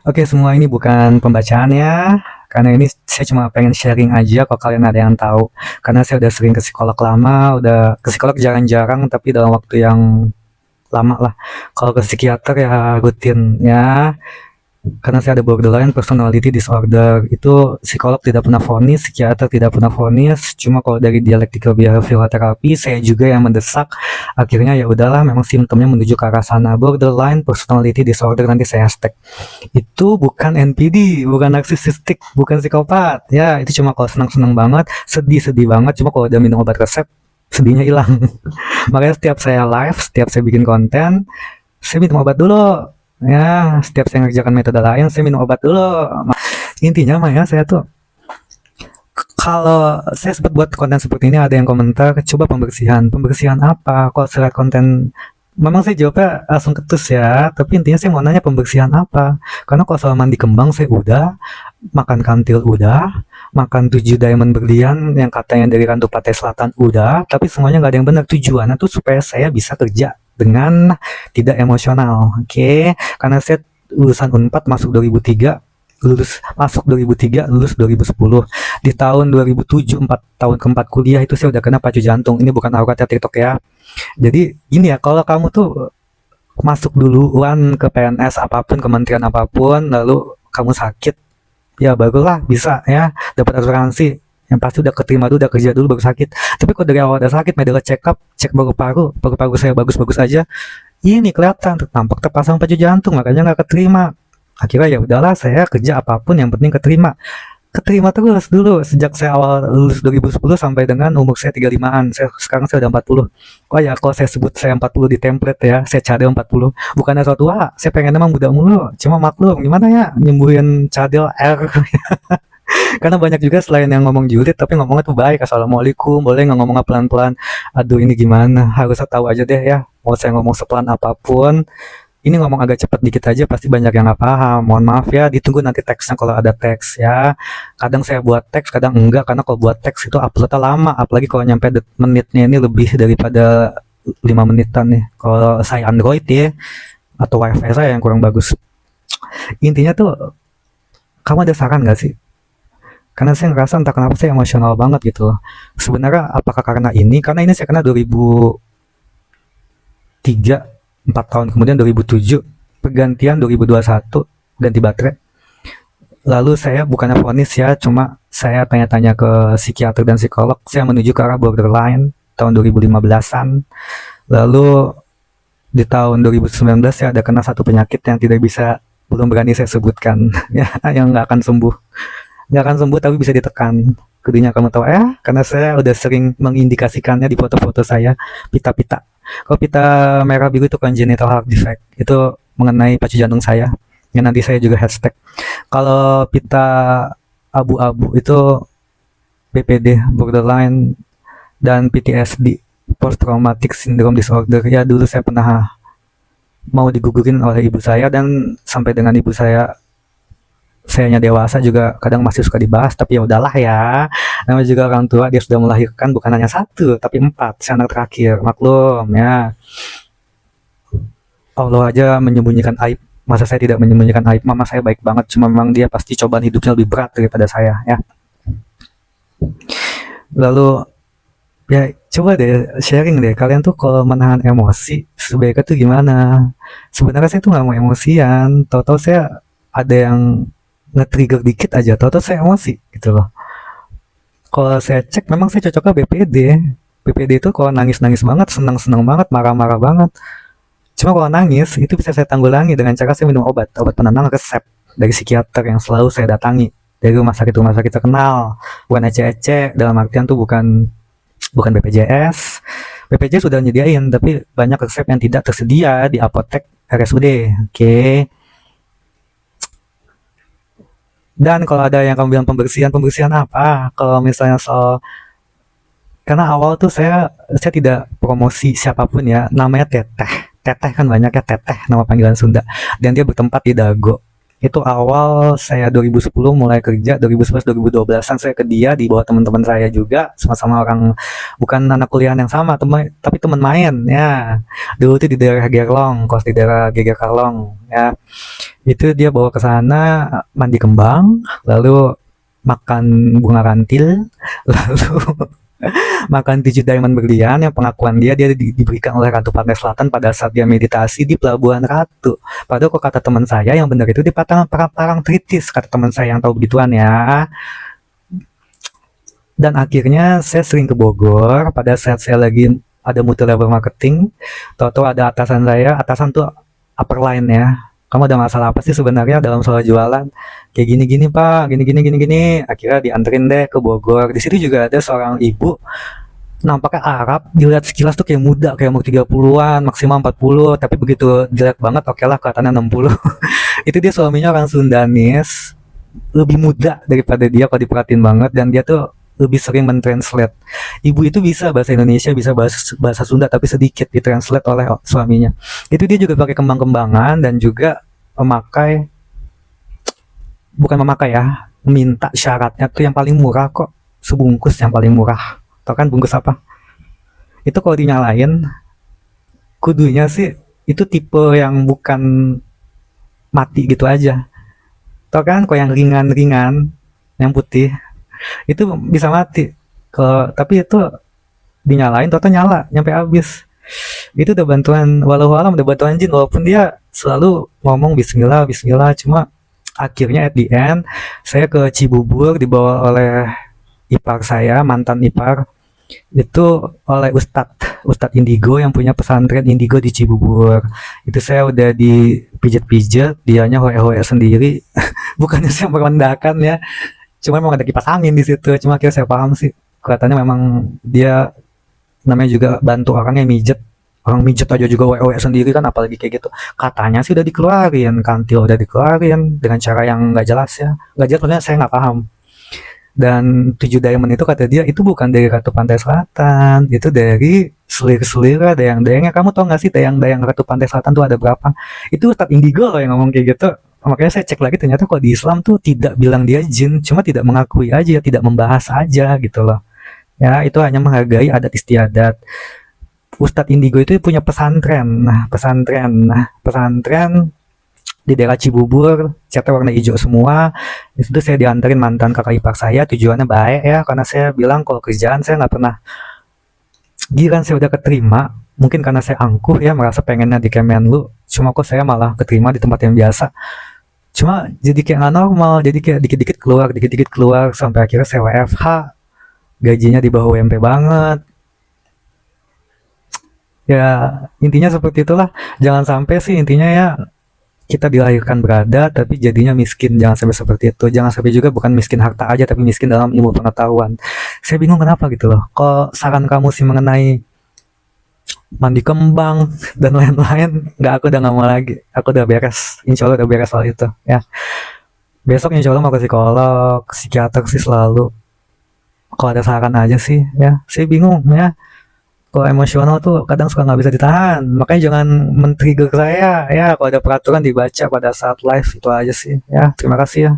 Oke, semua ini bukan pembacaan ya, karena ini saya cuma pengen sharing aja kalau kalian ada yang tahu. Karena saya udah sering ke psikolog lama, udah ke psikolog jarang-jarang, tapi dalam waktu yang lama lah. Kalau ke psikiater ya rutin ya, karena saya ada borderline personality disorder. Itu psikolog tidak pernah vonis, psikiater tidak pernah vonis. Cuma kalau dari dialectical behavioral therapy, saya juga yang mendesak. Akhirnya ya udahlah, memang simptomnya menuju ke arah sana. Borderline personality disorder, nanti saya hashtag. Itu bukan NPD, bukan narsisistik, bukan psikopat. Ya, itu cuma kalau senang-senang banget, sedih-sedih banget. Cuma kalau udah minum obat resep, sedihnya hilang. Makanya setiap saya live, setiap saya bikin konten, saya minum obat dulu. Ya, setiap saya ngerjakan metode lain, saya minum obat dulu. Intinya mah ya, saya tuh kalau saya sempat buat konten seperti ini, ada yang komentar, coba pembersihan. Pembersihan apa? Kalau saya lihat konten, memang saya jawabnya langsung ketus ya, tapi intinya saya mau nanya pembersihan apa? Karena kalau soal mandi kembang saya udah, makan kantil udah, makan 7 diamond berlian yang katanya dari Rantu Pantai Selatan udah, tapi semuanya nggak ada yang benar. Tujuannya tuh supaya saya bisa kerja dengan tidak emosional, oke? Karena saya lulusan Unpad masuk 2003, lulus masuk 2003, lulus 2010. Di tahun 2007, 4 tahun keempat kuliah itu saya udah kena pacu jantung. Ini bukan aurata TikTok ya. Jadi gini ya, kalau kamu tuh masuk duluan ke PNS apapun, kementerian apapun, lalu kamu sakit, ya barulah bisa ya dapat asuransi. Yang pasti udah keterima dulu, udah kerja dulu baru sakit. Tapi kalau dari awal udah sakit, medical check up, cek paru-paru saya bagus-bagus aja, ini kelihatan tampak terpasang pacu jantung, makanya nggak keterima. Akhirnya ya udahlah, saya kerja apapun yang penting keterima. Keterima terus dulu sejak saya awal lulus 2010 sampai dengan umur saya 35-an. Sekarang saya udah 40. Oh ya, kalau saya sebut saya 40 di template ya, saya cadel 40. Bukannya suatu tua, saya pengen emang muda mulu. Cuma maklum, gimana ya nyembuhin cadel R. Karena banyak juga selain yang ngomong julid, tapi ngomongnya tuh baik. Assalamualaikum, boleh nggak ngomongnya pelan-pelan? Aduh, ini gimana? Harusnya tahu aja deh ya. Mau saya ngomong sepelan apapun, ini ngomong agak cepat dikit aja pasti banyak yang nggak paham. Mohon maaf ya, ditunggu nanti teksnya kalau ada teks ya. Kadang saya buat teks, kadang enggak, karena kalau buat teks itu uploadnya lama, apalagi kalau nyampe menitnya ini lebih daripada 5 menitan nih. Kalau saya Android ya, atau WiFi saya yang kurang bagus. Intinya tuh, kamu ada saran nggak sih? Karena saya ngerasa entah kenapa saya emosional banget gitu loh. Sebenarnya apakah karena ini? Karena ini saya kena 2003, 4 tahun kemudian 2007, pergantian 2021, ganti baterai. Lalu saya bukannya vonis ya, cuma saya tanya-tanya ke psikiater dan psikolog, saya menuju ke arah borderline tahun 2015-an. Lalu di tahun 2019 saya ada kena satu penyakit yang tidak bisa, belum berani saya sebutkan ya, yang nggak akan sembuh. Nggak akan sembuh tapi bisa ditekan. Kudunya kamu tahu ya, karena saya udah sering mengindikasikannya di foto-foto saya, pita-pita. Kalau pita merah biru itu congenital heart defect, itu mengenai pacu jantung saya. Yang nanti saya juga hashtag. Kalau pita abu-abu itu BPD, borderline, dan PTSD, post traumatic syndrome disorder. Ya dulu saya pernah mau digugurin oleh ibu saya, dan sampai dengan ibu sayanya dewasa juga kadang masih suka dibahas, tapi ya udahlah ya, namanya juga orang tua, dia sudah melahirkan bukan hanya satu tapi 4, saya anak terakhir, maklum ya. Allah aja menyembunyikan aib, masa saya tidak menyembunyikan aib? Mama saya baik banget, cuma memang dia pasti cobaan hidupnya lebih berat daripada saya ya. Lalu ya coba deh sharing deh, kalian tuh kalau menahan emosi sebaiknya tuh gimana? Sebenarnya saya tuh nggak mau emosian, tahu-tahu saya ada yang nge-trigger dikit aja, tahu-tahu saya emosi gitu loh. Kalau saya cek, memang saya cocoknya BPD. BPD itu kalau nangis-nangis banget, senang-senang banget, marah-marah banget. Cuma kalau nangis, itu bisa saya tanggulangi dengan cara saya minum obat penenang resep dari psikiater yang selalu saya datangi. Dari rumah sakit terkenal. Bukan ece-ece, dalam artian tuh bukan BPJS. BPJS sudah nyediain, tapi banyak resep yang tidak tersedia di apotek RSUD. Oke. Dan kalau ada yang kamu bilang pembersihan apa? Kalau misalnya soal, karena awal tuh saya tidak promosi siapapun ya, namanya Teteh. Teteh kan banyak ya, Teteh nama panggilan Sunda. Dan dia bertempat di Dago. Itu awal saya 2010 mulai kerja, 2011 2012an saya ke dia di bawah teman-teman saya juga, sama-sama orang bukan anak kuliah yang sama, teman tapi teman main ya. Dulu tuh di daerah Gerlong, kos di daerah Geger Kalong ya. Itu dia bawa ke sana mandi kembang, lalu makan bunga rantil, lalu makan 7 diamond berlian yang pengakuan dia diberikan oleh Ratu Pantai Selatan pada saat dia meditasi di Pelabuhan Ratu. Padahal kok kata teman saya yang benar itu di Parang Tritis, kata teman saya yang tahu begituan ya. Dan akhirnya saya sering ke Bogor pada saat saya lagi ada multi level marketing. Tahu-tahu ada atasan tuh upper line ya. Kamu ada masalah apa sih sebenarnya dalam soal jualan? Kayak gini-gini Pak, gini-gini. Akhirnya dianterin deh ke Bogor. Di situ juga ada seorang ibu, nampaknya Arab, dilihat sekilas tuh kayak muda, kayak umur 30-an, maksimal 40, tapi begitu dilihat banget, oke lah kelihatannya 60. Itu dia suaminya orang Sundanis, lebih muda daripada dia kalau diperhatiin banget, dan dia tuh lebih sering mentranslate. Ibu itu bisa bahasa Indonesia, bisa bahasa Sunda, tapi sedikit ditranslate oleh suaminya. Itu dia juga pakai kembang-kembangan dan juga memakai, bukan memakai ya, minta syaratnya tuh yang paling murah kok, sebungkus yang paling murah. Tau kan bungkus apa? Itu kalau dinyalain, kudunya sih itu tipe yang bukan mati gitu aja. Tau kan kalau yang ringan-ringan, yang putih, itu bisa mati. Tapi itu dinyalain, total nyala, nyampe habis. Itu udah bantuan, walau alam udah bantuan jin, walaupun dia selalu ngomong Bismillah, Bismillah, cuma akhirnya at the end, saya ke Cibubur dibawa oleh ipar saya, mantan ipar, itu oleh Ustadz Indigo yang punya pesantren Indigo di Cibubur. Itu saya udah dipijet-pijet, dianya hoe-hoe sendiri. Bukannya saya merendahkan ya, cuma memang ada kipas angin di situ. Cuma akhirnya saya paham sih, kelihatannya memang dia namanya juga bantu orang yang mijet. Orang mijet aja juga WWE sendiri kan, apalagi kayak gitu. Katanya sih udah dikeluarin, kantil udah dikeluarin dengan cara yang nggak jelas ya. Nggak jelas, maksudnya saya nggak paham. Dan 7 diamond itu kata dia itu bukan dari Ratu Pantai Selatan, itu dari selir-selir dayang-dayangnya. Kamu tau gak sih dayang-dayang Ratu Pantai Selatan tuh ada berapa? Itu Ustadz Indigo loh yang ngomong kayak gitu. Makanya saya cek lagi, ternyata kok di Islam tuh tidak bilang dia jin, cuma tidak mengakui aja, tidak membahas aja gitu loh. Ya, itu hanya menghargai adat istiadat. Ustadz Indigo itu punya pesantren. Pesantren di daerah Cibubur, catnya warna hijau semua. Di situ saya dianterin mantan kakak ipar saya, tujuannya baik ya, karena saya bilang kalau kerjaan saya nggak pernah, giran saya udah keterima, mungkin karena saya angkuh ya, merasa pengennya di Kemenlu, cuma kok saya malah keterima di tempat yang biasa. Cuma jadi kayak nggak normal, jadi kayak dikit-dikit keluar, sampai akhirnya saya WFH, gajinya di bawah UMP banget. Ya, intinya seperti itulah. Jangan sampai sih intinya ya, kita dilahirkan berada tapi jadinya miskin, jangan sampai seperti itu. Jangan sampai juga bukan miskin harta aja tapi miskin dalam ilmu pengetahuan. Saya bingung kenapa gitu loh, kok saran kamu sih mengenai mandi kembang dan lain-lain, aku udah nggak mau lagi, aku udah beres, insya Allah udah beres soal itu ya. Besok insya Allah mau ke psikolog, psikiater sih selalu, kalau ada saran aja sih ya. Saya bingung ya, kalau emosional tuh kadang suka nggak bisa ditahan, makanya jangan men-trigger saya ya. Kalau ada peraturan dibaca pada saat live, itu aja sih ya. Terima kasih ya.